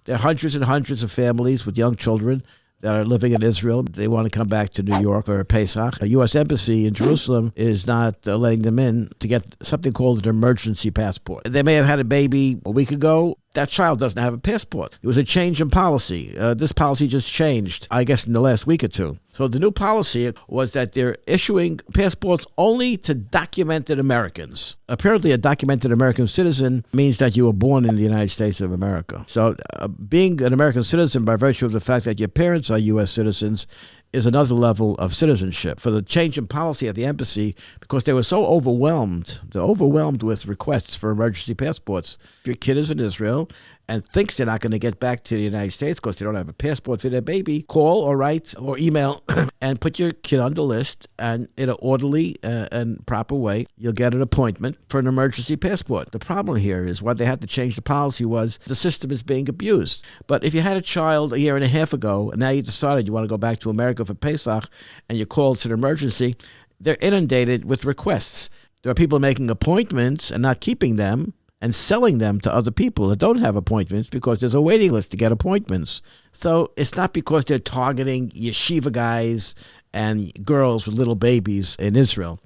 There are hundreds and hundreds of families with young children that are living in Israel. They want to come back to New York for Pesach. A U.S. embassy in Jerusalem is not letting them in to get something called an emergency passport. They may have had a baby a week ago. That child doesn't have a passport. It was a change in policy. This policy just changed, I guess, in the last week or two. So the new policy was that they're issuing passports only to documented Americans. Apparently, a documented American citizen means that you were born in the United States of America. So being an American citizen by virtue of the fact that your parents are U.S. citizens is another level of citizenship. For the change in policy at the embassy, because they were so overwhelmed, they're overwhelmed with requests for emergency passports. If your kid is in Israel and thinks they're not going to get back to the United States because they don't have a passport for their baby, call or write or email and put your kid on the list, and in an orderly and proper way, you'll get an appointment for an emergency passport. The problem here is why they had to change the policy was the system is being abused. But if you had a child a year and a half ago, and now you decided you want to go back to America for Pesach, and you call it's an emergency, they're inundated with requests. There are people making appointments and not keeping them, and selling them to other people that don't have appointments because there's a waiting list to get appointments. So it's not because they're targeting yeshiva guys and girls with little babies in Israel.